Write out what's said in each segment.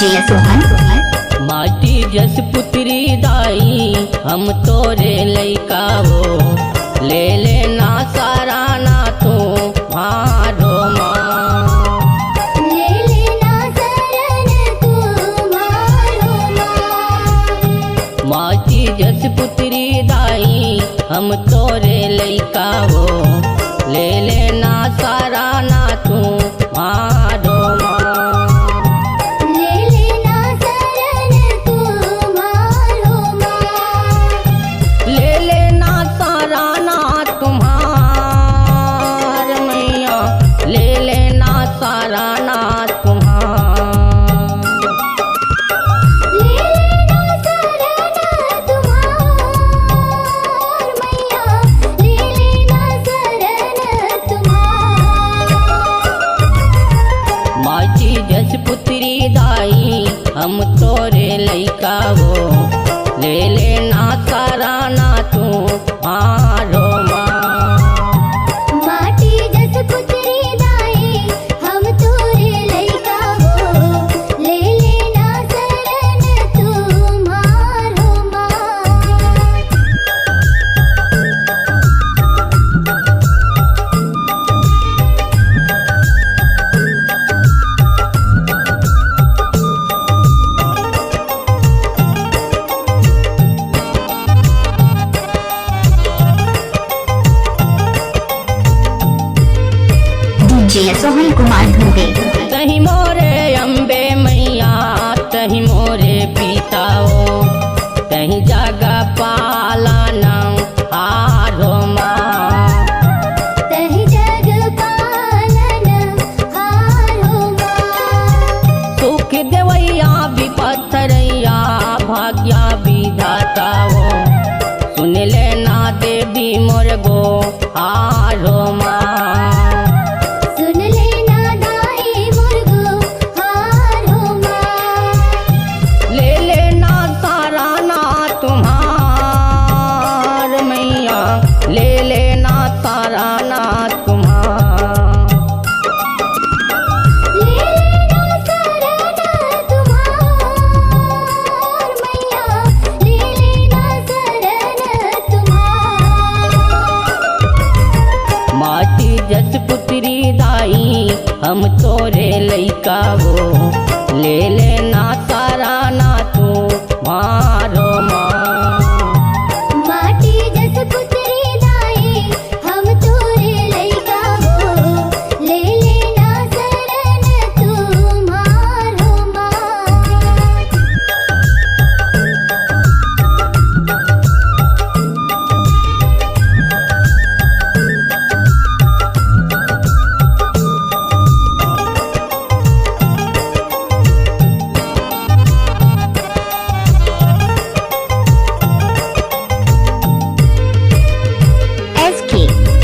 DJ Sohan माटी जस पुत्री दाई हम तोरे लइका वो ले लेना सारा ना तू मारो माँ ले लेना शरण तू मारो माँ। माटी जस पुत्री दाई हम तोरे लइका वो ले लेना सारा ना तू मारो माँ ले लेना शरण तू मारो माँ। ले लेना सारा ना तुम्हार मैया ले लेना सारा ना तुम्हार ले लेना शरण तुम्हार मैया ले लेना शरण तुम्हार। माटी जस पुत्री दाई हम तोरे लइका वो ले लेना सारा ना तुम्हारो माँ माटी जस पुत्री दाई हम तोरे लइका हो ले लेना शरण तुम्हारो माँ। डीजे सोहन कुमार धुबे तही मोरे अम्बे मैया तही मोरे पिताओ तही जगा पालना हारो माँ तहि जग पालन हारो माँ। सुख देवैया विपत्तरैया भाग्या विधाताओ सुन लेना देवी मोर गो हारो माँ सुन लेना दाई मुर्गो हारो माँ। ले लेना सारा ना तुम्हार मैया ले लेना सारा ना तुम्हार ले लेना शरण तुम्हार मैया ले लेना शरण तुम्हार। माटी जस पुत्री दाई हम तोरे लइका वो ले लेना सारा ना तुम्हारो माँ माटी जस पुत्री दाई हम तोरे लइका हो ले लेना शरण तुम्हारो माँ।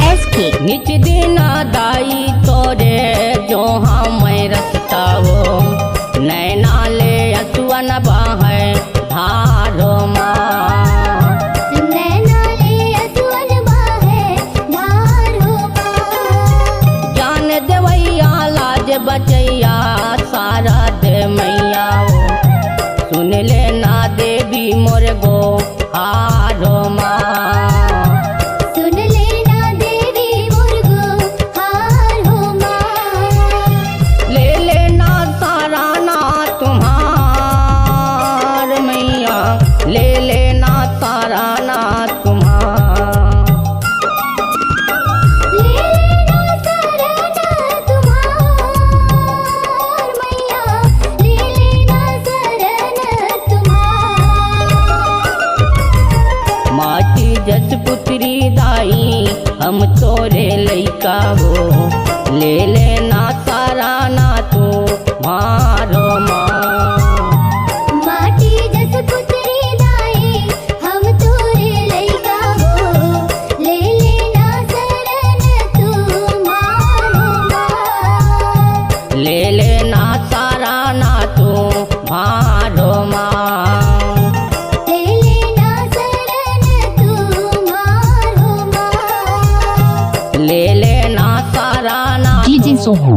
एसके निच दीना दाई तोरे जो हम रखता वो नैना ले असुअन बाहे धारो माँ नैना ले असुअन बाहे धारो माँ। जान देवैया लाज बचैया सारा दे मैया वो सुन लेना देवी मोर गो हारो माँ सुन लेना देवी मुर्गो हारो माँ। ले लेना सारा ना तुम्हार मैया ले लेना सारा ना तुम्हार ले लेना शरण तुम्हार मैया ले लेना शरण तुम्हार। माटी जस पुत्री दाई हम तोरे लइका वो ले लेना सारा ना तुम्हारो माँ माटी जस पुत्री दाई हम तोरे लइका हो ले लेना शरण तुम्हारो माँ। ले लेना सारा ना तुम्हारो माँ ले लेना शरण तुम्हारो माँ। ले लेना सारा ना डीजे सोहन